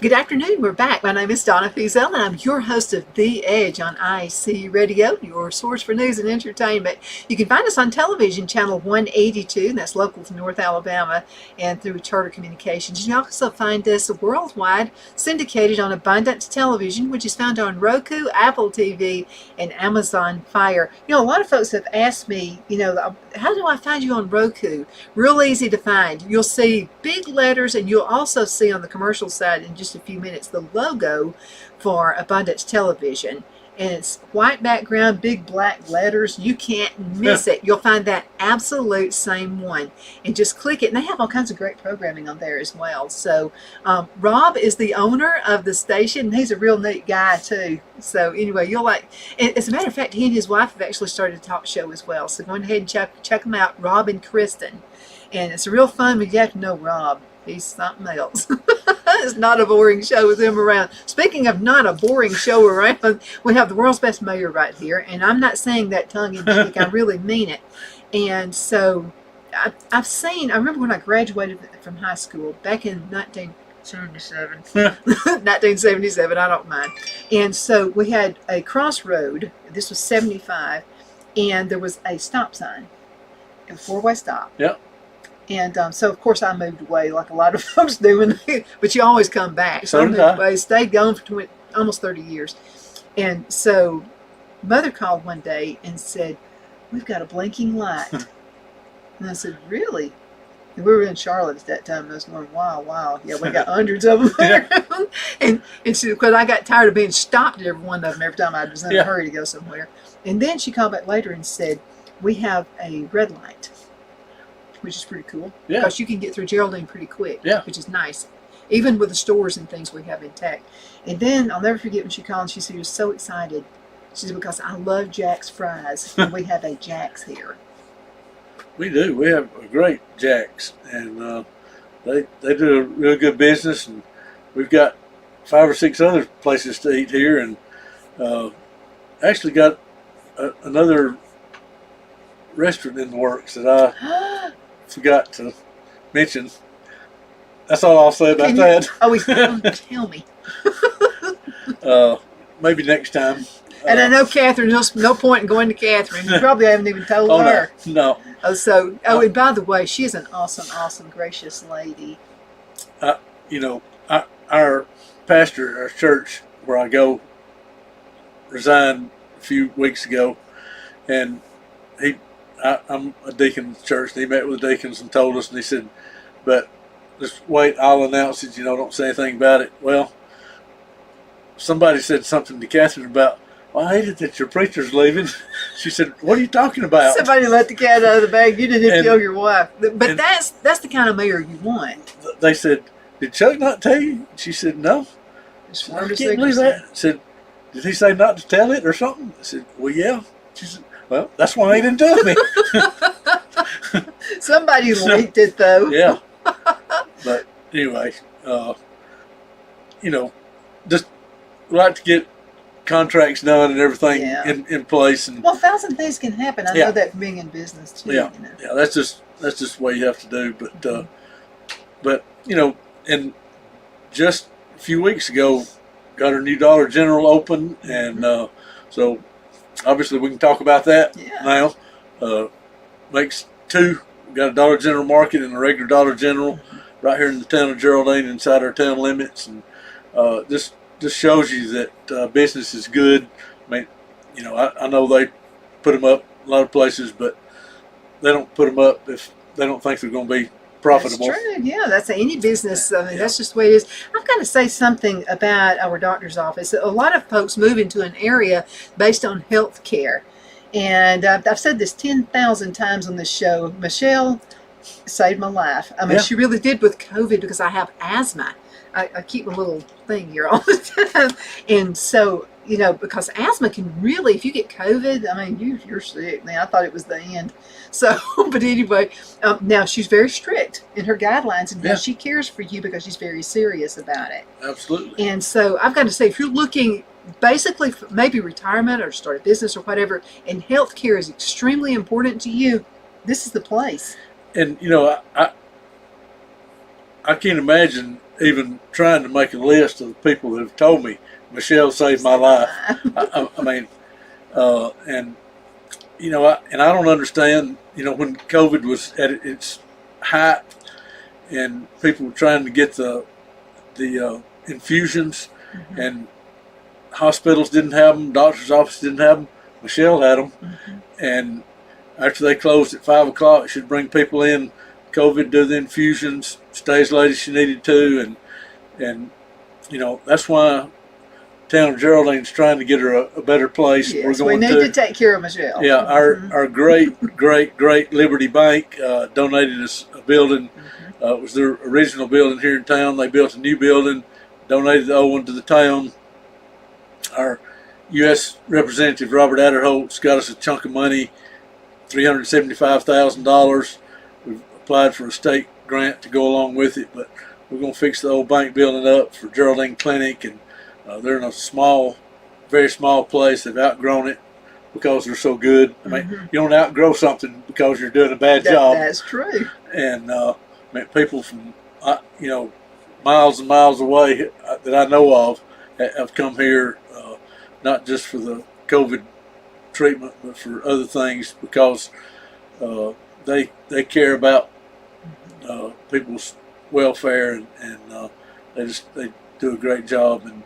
Good afternoon. We're back. My name is Donna Fiesel, and I'm your host of The Edge on IC Radio, your source for news and entertainment. You can find us on television, channel 182, and that's local to North Alabama, and through Charter Communications. You can also find us worldwide, syndicated on Abundance Television, which is found on Roku, Apple TV, and Amazon Fire. A lot of folks have asked me, how do I find you on Roku? Real easy to find. You'll see big letters, and you'll also see on the commercial side in just a few minutes the logo for Abundance Television, and it's white background, big black letters. You can't miss it. You'll find that absolute same one, and just click it, and they have all kinds of great programming on there as well. So Rob is the owner of the station. He's a real neat guy too. So anyway, you'll like, as a matter of fact, he and his wife have actually started a talk show as well, so go ahead and check them out, Rob and Kristen, and it's a real fun. But you have to know Rob. He's something else. It's not a boring show with him around. Speaking of not a boring show around, we have the world's best mayor right here, and I'm not saying that tongue in cheek. I really mean it. And so I remember when I graduated from high school back in 1977, 1977, I don't mind. And so we had a crossroad. This was 75, and there was a stop sign, a four-way stop. Yep. And so, of course, I moved away like a lot of folks do, but you always come back. So I moved away, stayed gone for almost 30 years. And so Mother called one day and said, "We've got a blinking light." And I said, "Really?" And we were in Charlotte at that time, and I was going, wow. Yeah, we got hundreds of them there. and she, because I got tired of being stopped at every one of them every time I was in a hurry to go somewhere. And then she called back later and said, "We have a red light," which is pretty cool. Yeah. Because you can get through Geraldine pretty quick. Yeah. Which is nice. Even with the stores and things we have intact. And then I'll never forget when she called and she said she was so excited. She said, "Because I love Jack's fries." And we have a Jack's here. We do. We have a great Jack's, and they do a really good business, and we've got 5 or 6 other places to eat here, and actually got another restaurant in the works that I forgot to mention. That's all I'll say about that. Tell me. Maybe next time. And I know Catherine, there's no point in going to Catherine. You probably haven't even told her. No. And by the way, she is an awesome, gracious lady. Our pastor, our church where I go, resigned a few weeks ago, and I'm a deacon of the church, and he met with the deacons and told us, and he said, "But just wait, I'll announce it, don't say anything about it." Well, somebody said something to Catherine about, "Well, I hate it that your preacher's leaving." She said, "What are you talking about?" Somebody let the cat out of the bag. You didn't tell your wife. But that's the kind of mayor you want. They said, "Did Chuck not tell you?" She said, "No." I can't believe that. I said, "Did he say not to tell it or something?" I said, "Well, yeah." She said, "Well, that's why he didn't tell me." Somebody leaked it, though. Yeah. But anyway, just like to get contracts done and everything in place. And 1,000 things can happen. I know that from being in business too. Yeah, that's just what you have to do. But and just a few weeks ago, got our new Dollar General open, and so obviously we can talk about that now. Makes 2. We got a Dollar General Market and a regular Dollar General right here in the town of Geraldine, inside our town limits, and this shows you that business is good. I mean, I know they put them up a lot of places, but they don't put them up if they don't think they're going to be profitable. That's true. Yeah, that's any business. I mean, that's just the way it is. I've got to say something about our doctor's office. A lot of folks move into an area based on health care. And I've said this 10,000 times on this show. Michelle saved my life. I mean, she really did with COVID, because I have asthma. I keep a little thing here all the time. And so, because asthma can really, if you get COVID, I mean, you're sick. Man, I thought it was the end. So, but anyway, now she's very strict in her guidelines, and now she cares for you because she's very serious about it. Absolutely. And so I've got to say, if you're looking basically for maybe retirement or start a business or whatever, and healthcare is extremely important to you, this is the place. And I can't imagine even trying to make a list of the people that have told me Michelle saved my life. I mean, and I don't understand. When COVID was at its height, and people were trying to get the infusions, Mm-hmm. and hospitals didn't have them, doctor's office didn't have them. Michelle had them, Mm-hmm. and after they closed at 5 o'clock, she'd bring people in. COVID, do the infusions, stay as late as she needed to, and that's why town of Geraldine's trying to get her a better place. Yes, we need to take care of Michelle. Yeah, Mm-hmm. our great Liberty Bank donated us a building. Mm-hmm. It was their original building here in town. They built a new building, donated the old one to the town. Our U.S. Representative Robert Adderholt's got us a chunk of money, $375,000. We've applied for a state grant to go along with it, but we're going to fix the old bank building up for Geraldine Clinic, and they're in a very small place. They've outgrown it because they're so good. I mean, Mm-hmm. you don't outgrow something because you're doing a bad job. That's true. And people from miles and miles away that I know of have come here, not just for the COVID treatment, but for other things, because they care about people's welfare, and they do a great job. And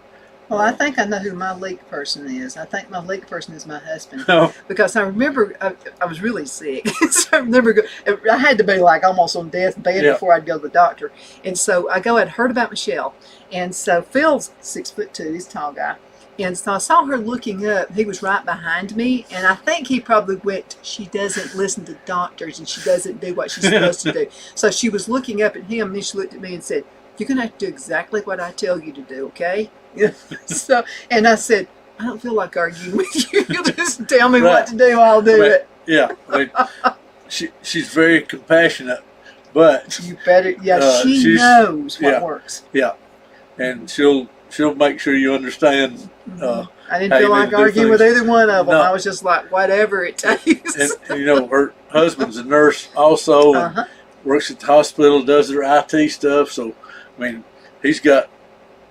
Well, I think I know who my leak person is. I think my leak person is my husband. Oh. Because I remember I was really sick. So I remember I had to be like almost on death's bed Yeah. before I'd go to the doctor. And so I'd heard about Michelle. And so Phil's 6'2", he's a tall guy. And so I saw her looking up. He was right behind me. And I think he probably went, she doesn't listen to doctors and she doesn't do what she's supposed to do. So she was looking up at him, and then she looked at me and said, "You're going to have to do exactly what I tell you to do, okay?" So, and I said, "I don't feel like arguing with you. You just tell me what to do, I'll do it." Yeah, she's very compassionate, but You better, she knows what works. Yeah, and she'll make sure you understand. I didn't feel like arguing with either one of them. No. I was just like, whatever it takes. And her husband's a nurse also, and works at the hospital, does their IT stuff. So, I mean, he's got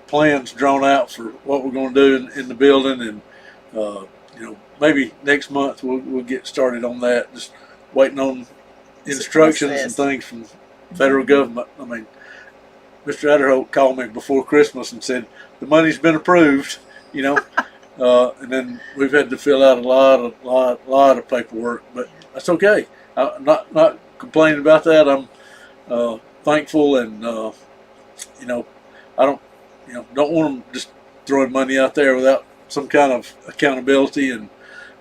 plans drawn out for what we're going to do in the building, and maybe next month we'll get started on that. Just waiting on instructions and things from federal government. I mean, Mr. Adderholt called me before Christmas and said the money's been approved, and then we've had to fill out a lot of paperwork, but that's okay. I'm not complaining about that. I'm thankful, and I don't want them just throwing money out there without some kind of accountability, and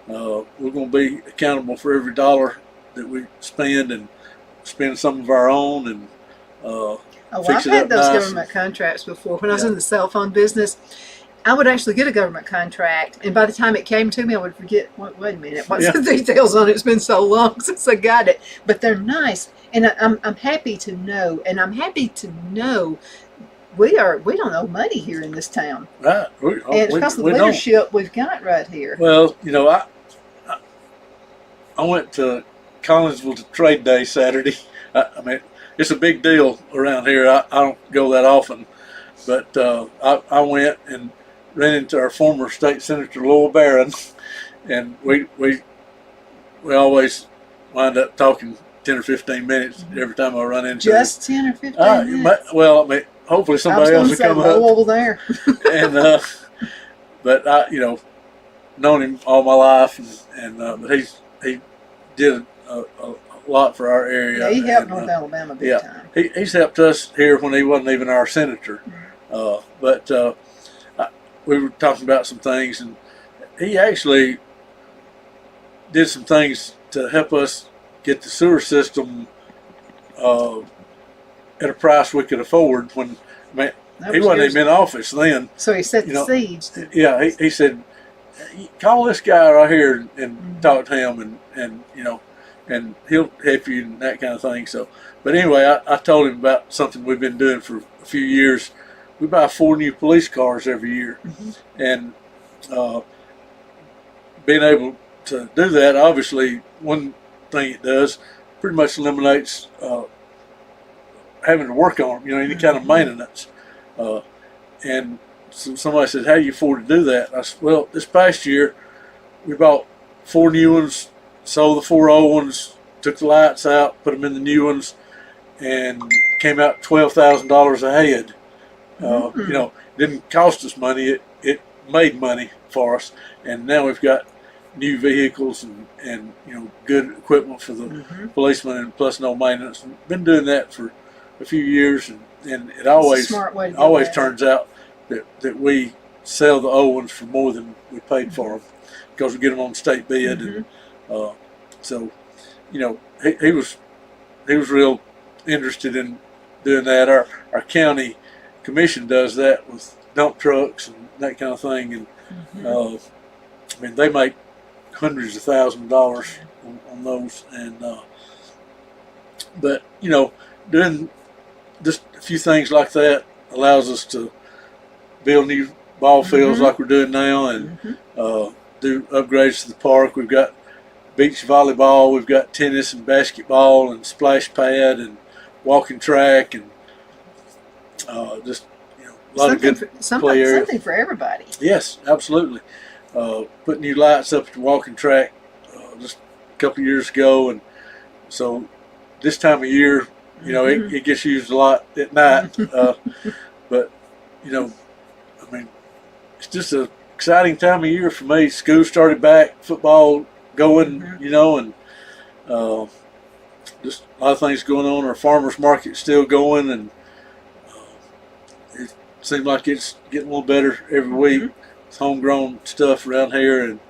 we're going to be accountable for every dollar that we spend, and spend some of our own, and I've had those government contracts before. When I was in the cell phone business, I would actually get a government contract, and by the time it came to me, I would forget, wait a minute, what's the details on it? It's been so long since I got it. But they're nice, and I'm happy to know, we don't owe money here in this town. Right. And it's because of the leadership we've got right here. Well, I went to Collinsville to Trade Day Saturday. I mean, it's a big deal around here. I don't go that often, but I went and ran into our former state senator Lowell Barron, and we always wind up talking 10 or 15 minutes every time I run into him. Just 10 or 15 minutes? Well, I mean, hopefully somebody else will come up. Over there. And but I, known him all my life, and but he did a lot for our area. Yeah, he helped North Alabama big time. He's helped us here when he wasn't even our senator. But we were talking about some things, and he actually did some things to help us get the sewer system at a price we could afford. When he wasn't even in office then. So he set the siege. Yeah, he said, call this guy right here and talk to him, and and he'll help you and that kind of thing. So, but anyway, I told him about something we've been doing for a few years. We buy 4 new police cars every year, and being able to do that, obviously, one thing it does pretty much eliminates having to work on them, any kind of maintenance. And so somebody said, "How do you afford to do that?" I said, "Well, this past year we bought 4 new ones, sold the 4 old ones, took the lights out, put them in the new ones, and came out $12,000 a head. You know, it didn't cost us money; it made money for us. And now we've got new vehicles and you know, good equipment for the policemen, and plus no maintenance. We've been doing that for a few years, and it always turns out that we sell the old ones for more than we paid for them, because we get them on state bid. And so, you know, he was real interested in doing that. Our county commission does that with dump trucks and that kind of thing, and I mean, they make hundreds of thousands of dollars on those. And but you know, doing just a few things like that allows us to build new ball fields like we're doing now, and do upgrades to the park. We've got beach volleyball, we've got tennis and basketball and splash pad and walking track, and just, you know, a lot of good play areas. Something for everybody. Yes, absolutely. Put new lights up at the walking track just a couple of years ago, and so this time of year, you know, it gets used a lot at night. But you know, I mean, it's just an exciting time of year for me. School started back, football going, you know, and just a lot of things going on. Our farmers market's still going, and it seems like it's getting a little better every week. It's homegrown stuff around here, and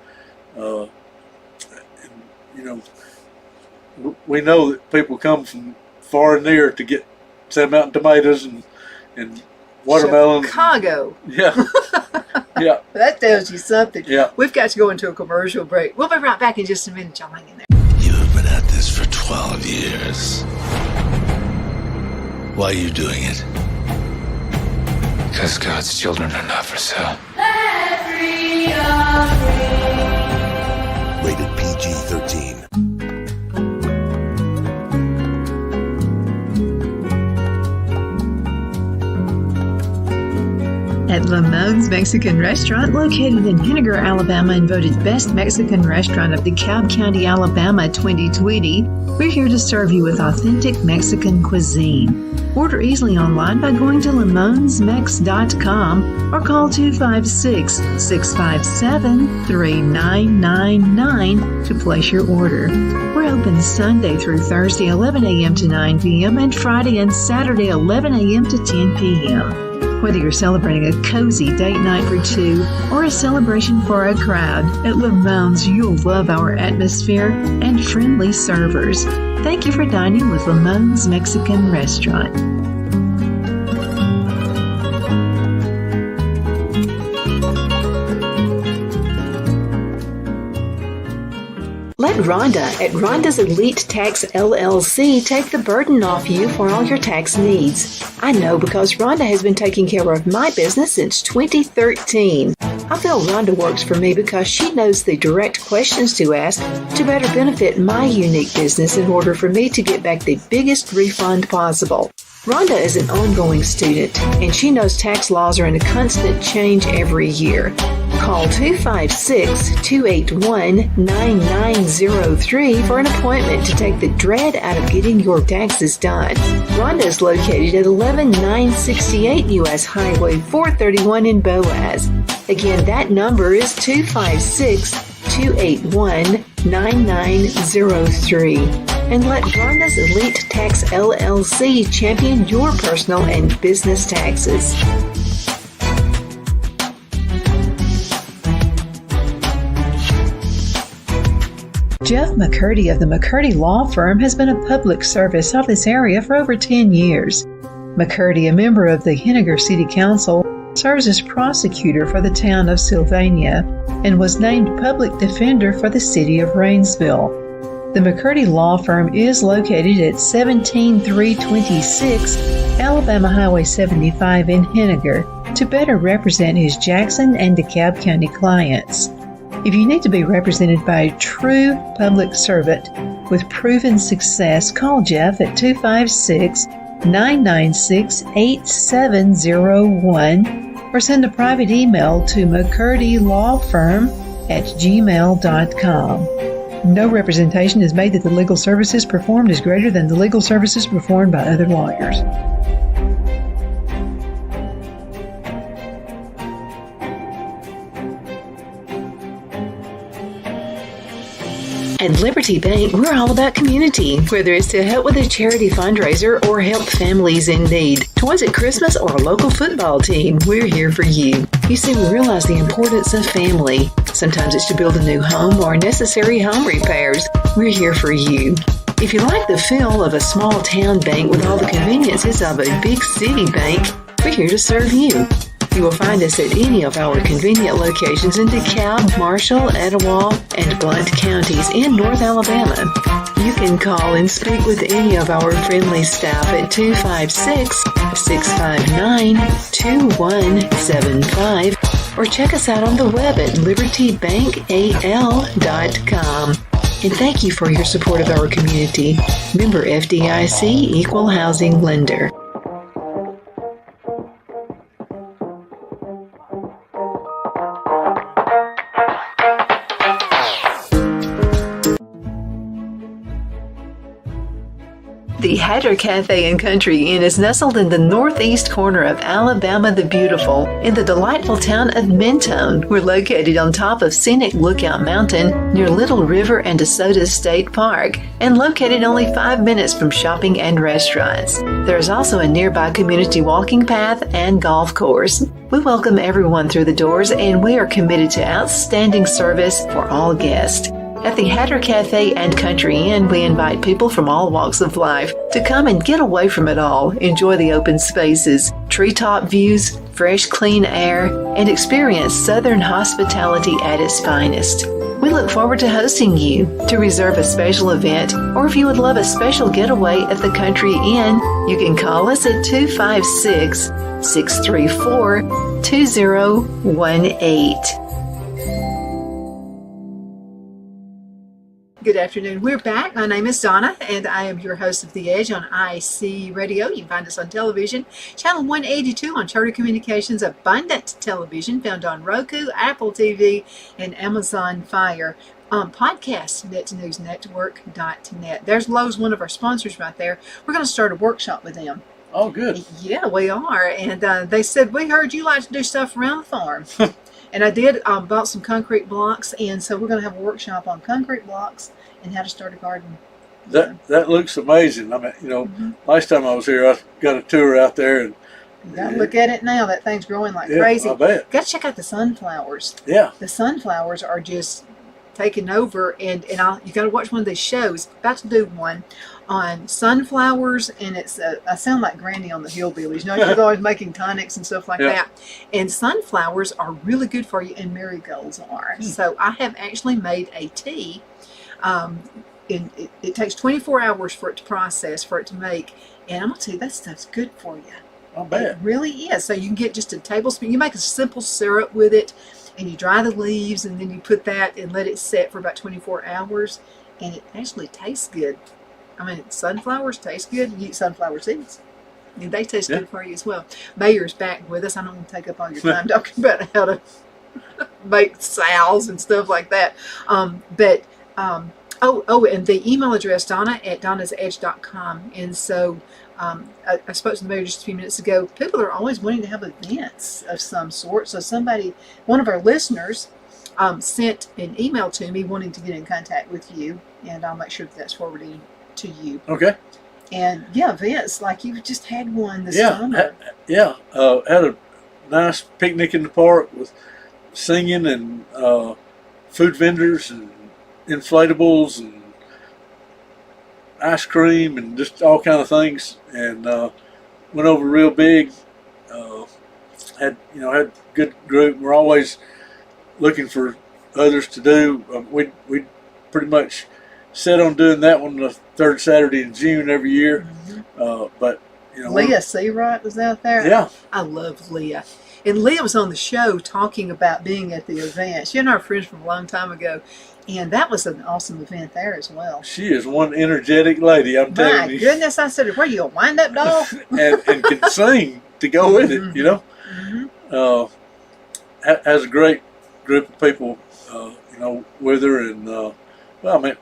you know, we know that people come from far and near to get Sand Mountain tomatoes and watermelons. Chicago. Yeah. Yeah. That tells you something. Yeah. We've got to go into a commercial break. We'll be right back in just a minute. Y'all hang in there. You have been at this for 12 years. Why are you doing it? Because God's children are not for sale. Rated PG-13. At Lamone's Mexican Restaurant, located in Henniger, Alabama, and voted Best Mexican Restaurant of DeKalb County, Alabama 2020, we're here to serve you with authentic Mexican cuisine. Order easily online by going to lamonsmex.com or call 256-657-3999 to place your order. We're open Sunday through Thursday, 11 a.m. to 9 p.m. and Friday and Saturday, 11 a.m. to 10 p.m. Whether you're celebrating a cozy date night for 2 or a celebration for a crowd, at Lamone's you'll love our atmosphere and friendly servers. Thank you for dining with Lamone's Mexican Restaurant. Let Rhonda at Rhonda's Elite Tax LLC take the burden off you for all your tax needs. I know because Rhonda has been taking care of my business since 2013. I feel Rhonda works for me because she knows the direct questions to ask to better benefit my unique business in order for me to get back the biggest refund possible. Rhonda is an ongoing student, and she knows tax laws are in a constant change every year. Call 256-281-9903 for an appointment to take the dread out of getting your taxes done. Rhonda is located at 11968 U.S. Highway 431 in Boaz. Again, that number is 256-281-9903. And let Rhonda's Elite Tax LLC champion your personal and business taxes. Jeff McCurdy of the McCurdy Law Firm has been a public service of this area for over 10 years. McCurdy, a member of the Henniger City Council, serves as prosecutor for the town of Sylvania and was named public defender for the city of Rainsville. The McCurdy Law Firm is located at 17326 Alabama Highway 75 in Henniger to better represent his Jackson and DeKalb County clients. If you need to be represented by a true public servant with proven success, call Jeff at 996-8701 or send a private email to mccurdy.lawfirm@gmail.com. No representation is made that the legal services performed is greater than the legal services performed by other lawyers. At Liberty Bank, we're all about community. Whether it's to help with a charity fundraiser or help families in need, toys at Christmas or a local football team, we're here for you. You see, we realize the importance of family. Sometimes it's to build a new home or necessary home repairs. We're here for you. If you like the feel of a small town bank with all the conveniences of a big city bank, we're here to serve you. You will find us at any of our convenient locations in DeKalb, Marshall, Etowah, and Blount counties in North Alabama. You can call and speak with any of our friendly staff at 256-659-2175 or check us out on the web at libertybankal.com. And thank you for your support of our community. Member FDIC Equal Housing Lender. The Hatter Cafe and Country Inn is nestled in the northeast corner of Alabama the Beautiful in the delightful town of Mentone. We're located on top of scenic Lookout Mountain near Little River and DeSoto State Park and located only 5 minutes from shopping and restaurants. There is also a nearby community walking path and golf course. We welcome everyone through the doors and we are committed to outstanding service for all guests. At the Hatter Cafe and Country Inn, we invite people from all walks of life to come and get away from it all, enjoy the open spaces, treetop views, fresh, clean air, and experience Southern hospitality at its finest. We look forward to hosting you. To reserve a special event, or if you would love a special getaway at the Country Inn, you can call us at 256-634-2018. Good afternoon. We're back. My name is Donna, and I am your host of The Edge on IC Radio. You can find us on television, channel 182 on Charter Communications Abundant Television, found on Roku, Apple TV, and Amazon Fire. Podcast, netnewsnetwork.net. There's Lowe's, one of our sponsors right there. We're going to start a workshop with them. Oh, good. Yeah, we are. And they said, we heard you like to do stuff around the farm. And I did bought some concrete blocks, and so we're going to have a workshop on concrete blocks and how to start a garden. That looks amazing. I mean, last time I was here, I got a tour out there, and you gotta look at it now. That thing's growing like crazy. I bet. Got to check out the sunflowers. Yeah, the sunflowers are just taking over, and you got to watch one of these shows. About to do one on sunflowers, and it's I sound like Granny on the Hillbillies. She's always making tonics and stuff like that. And sunflowers are really good for you, and marigolds are. So I have actually made a tea. It takes 24 hours for it to process, for it to make, and I'm gonna tell you that stuff's good for you. I bet. It really is. So you can get just a tablespoon. You make a simple syrup with it, and you dry the leaves, and then you put that and let it set for about 24 hours, and it actually tastes good. I mean, sunflowers taste good. You eat sunflower seeds. And they taste good for you as well. Mayor's back with us. I don't want to take up all your time talking about how to make salves and stuff like that. And the email address, Donna@donnasedge.com. And so I spoke to the mayor just a few minutes ago. People are always wanting to have events of some sort. So one of our listeners, sent an email to me wanting to get in contact with you, and I'll make sure that's forwarded to you. Okay. And events like you've just had one this summer. Had a nice picnic in the park with singing and food vendors and inflatables and ice cream and just all kind of things, and went over real big. Had a good group. We're always looking for others to do. We pretty much set on doing that one the third Saturday in June every year. But Leah Seawright was out there. Yeah, I love Leah. And Leah was on the show talking about being at the event. She and I are friends from a long time ago, and that was an awesome event there as well. She is one energetic lady, I'm My telling you. goodness, I said, "Where you a wind-up doll?" and can sing to go with it, you know. Has a great group of people, with her, and well, I mean,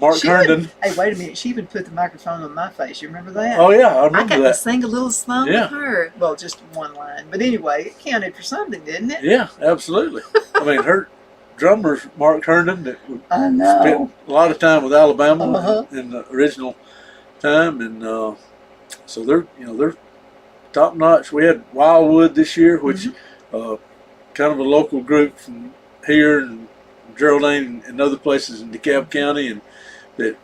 Mark She Herndon. even- hey, wait a minute. She even put the microphone on my face. You remember that? Oh yeah, I I remember got to that. sing a little song Yeah. with her. Well, just one line. But anyway, it counted for something, didn't it? Yeah, absolutely. I mean, her drummer's Mark Herndon that I spent a lot of time with Alabama Uh-huh. in the original time, and so they're top notch. We had Wildwood this year, which kind of a local group from here and Geraldine and other places in DeKalb County, and that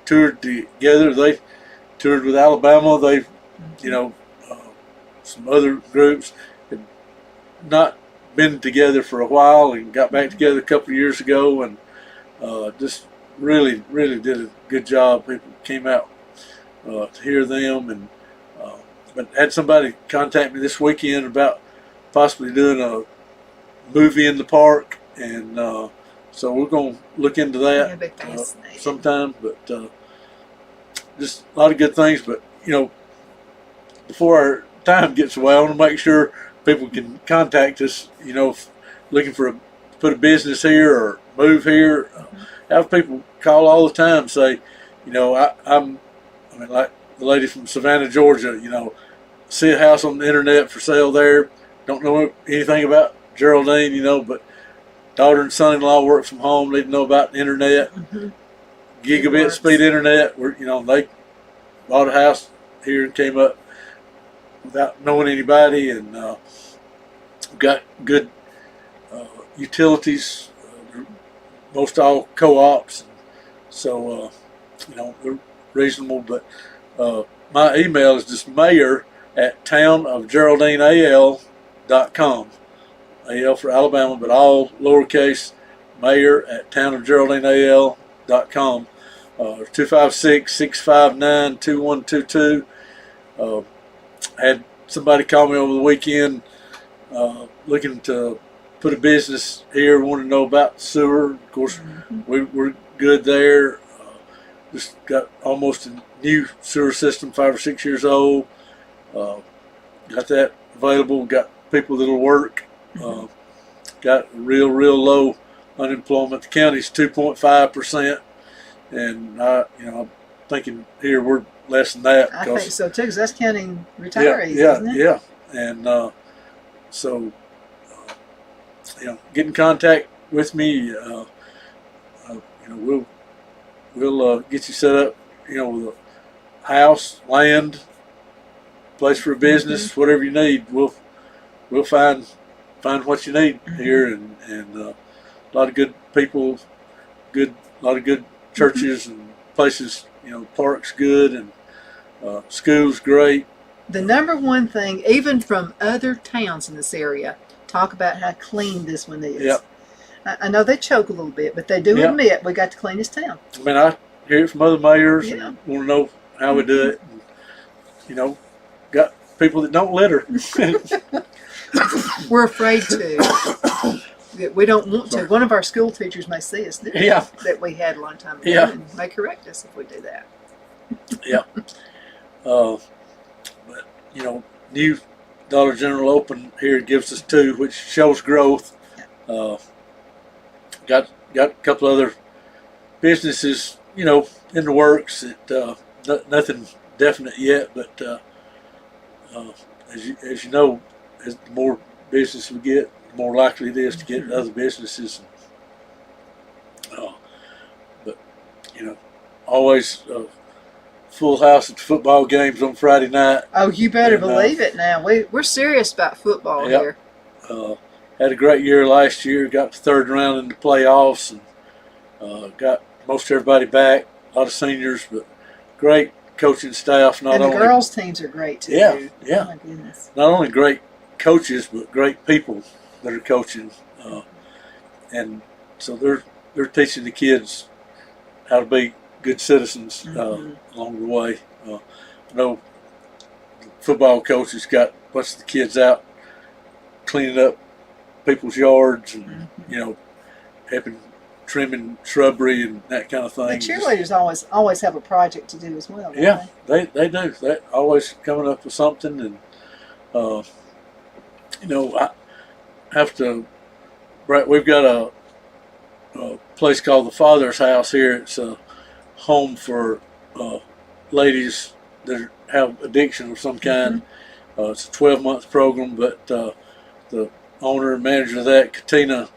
toured together. They toured with Alabama. They, some other groups had not been together for a while and got back together a couple of years ago, and just really did a good job. People came out to hear them, and but had somebody contact me this weekend about possibly doing a movie in the park, and so we're going to look into that That'd be fascinating. sometime. But just a lot of good things. But before our time gets away, I want to make sure people can contact us. If looking for put a business here or move here. Have people call all the time and say, I mean, like the lady from Savannah, Georgia. See a house on the internet for sale there. Don't know anything about Geraldine, but daughter and son-in-law work from home. They know about the internet, gigabit speed internet. They bought a house here and came up without knowing anybody, and got good utilities. Most all co-ops, so they're reasonable. But my email is just mayor@townofgeraldineal.com. AL for Alabama, but all lowercase. mayor@townofgeraldineal.com. 256-659-2122. Had somebody call me over the weekend looking to put a business here, want to know about sewer. Of course, we're good there. Just got almost a new sewer system, 5 or 6 years old. Got that available. Got people that'll work. Got real low unemployment. The county's 2.5%, and I'm thinking here we're less than that. I think so too, because that's counting retirees, isn't it? Yeah, and so get in contact with me. We'll get you set up. With a house, land, place for a business, whatever you need. We'll find what you need here, and a lot of good people, a lot of good churches and places. Parks good, and schools great. The number one thing, even from other towns in this area, talk about how clean this one is. Yep. I know they choke a little bit, but they do Yep. admit we got the cleanest town. I mean, I hear it from other mayors, Yeah. and want to know how we do it. And, got people that don't litter. We're afraid to. We don't want to. One of our school teachers may see us Yeah. that we had a long time ago Yeah. and may correct us if we do that. Yeah. But new Dollar General open here gives us 2, which shows growth. Got a couple other businesses, in the works. That nothing definite yet, but as you know, as the more business we get, the more likely it is to get other businesses. But always full house at the football games on Friday night. Oh, you better And, believe it now. We're serious about football Yep. here. Had a great year last year. Got the 3rd round in the playoffs, and got most everybody back. A lot of seniors, but great coaching staff. Not And the only girls' teams are great too. Yeah, yeah. Oh, my goodness. not only great coaches, but great people that are coaching, and so they're teaching the kids how to be good citizens along the way. I know the football coach has got a bunch of the kids out cleaning up people's yards and helping trimming shrubbery and that kind of thing. The cheerleaders always have a project to do as well. Don't Yeah, they do. They always coming up with something, and I have to. Right, we've got a place called the Father's House here. It's a home for ladies that have addiction of some kind. It's a 12-month program, but the owner and manager of that, Katina,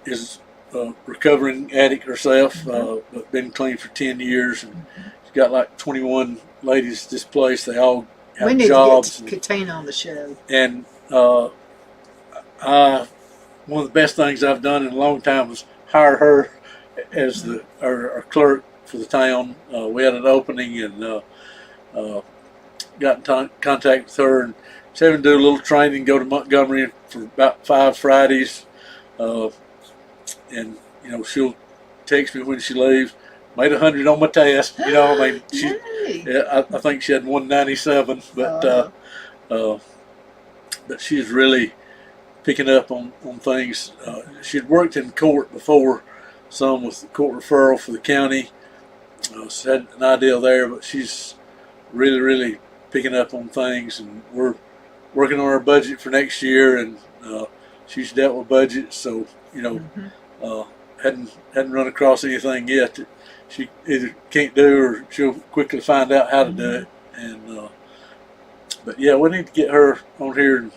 is a recovering addict herself, but been clean for 10 years, and she's got like 21 ladies displaced. They all have we need jobs. to get Katina on the show. And one of the best things I've done in a long time was hire her as our clerk for the town. We had an opening and got in contact with her, and she's having to do a little training, go to Montgomery for about 5 Fridays. And she'll text me when she leaves. Made 100 on my test. I think she had 197, but she's really picking up on things. She'd worked in court before, some with the court referral for the county. So had an idea there, but she's really picking up on things, and we're working on our budget for next year, and she's dealt with budgets, so hadn't run across anything yet that she either can't do or she'll quickly find out how to do it. And but yeah, we need to get her on here and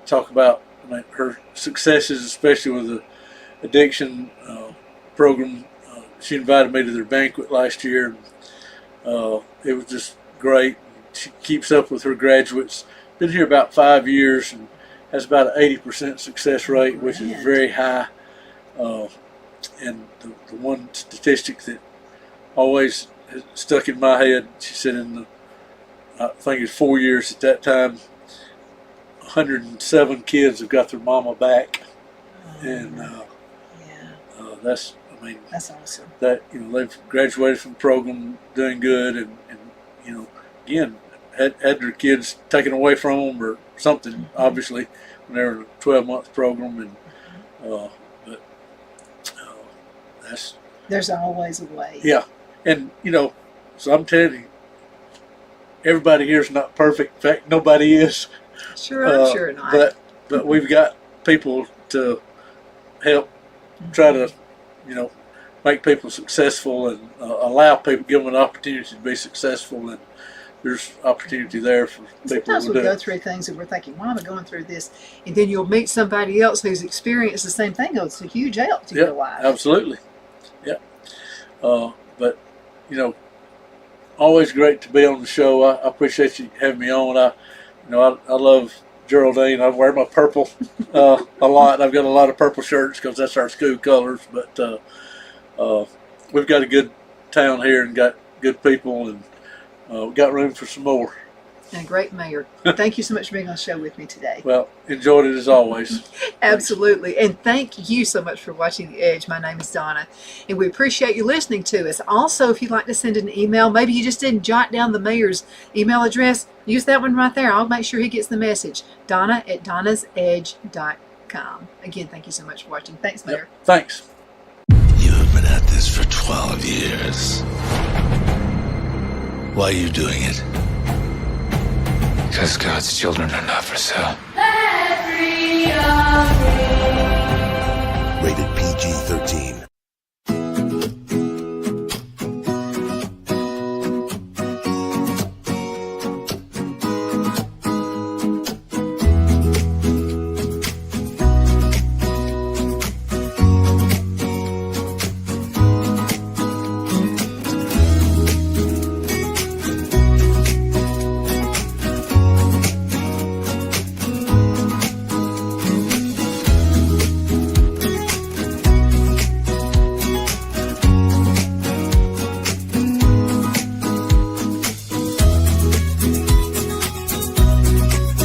talk about her successes, especially with the addiction program. She invited me to their banquet last year. It was just great. She keeps up with her graduates. Been here about 5 years and has about an 80% success rate, which is very high. And the one statistic that always has stuck in my head, she said I think it's 4 years at that time, 107 kids have got their mama back. And that's awesome. That they've graduated from the program, doing good, and again had their kids taken away from them or something, obviously, when they were in a 12-month program, and there's always a way. Yeah, and so I'm telling you, everybody here is not perfect. In fact, nobody is. Sure, I'm sure not. But we've got people to help try to make people successful and allow people, give them an opportunity to be successful, and there's opportunity there for people. Sometimes to we do go it. through things and we're thinking, why am I going through this? And then you'll meet somebody else who's experienced the same thing. It's a huge help to your life. Absolutely. Yeah. But always great to be on the show. I appreciate you having me on. I love Geraldine. I wear my purple a lot. I've got a lot of purple shirts because that's our school colors. But we've got a good town here and got good people, and we've got room for some more. And a great mayor. Thank you so much for being on the show with me today. Well, enjoyed it as always. Absolutely. And thank you so much for watching The Edge. My name is Donna, and we appreciate you listening to us. Also, if you'd like to send an email, maybe you just didn't jot down the mayor's email address, use that one right there. I'll make sure he gets the message. Donna@donnasedge.com. Again, thank you so much for watching. Thanks, Mayor. Yep. Thanks. You have been at this for 12 years. Why are you doing it? Because God's children are not for sale. Rated PG-13.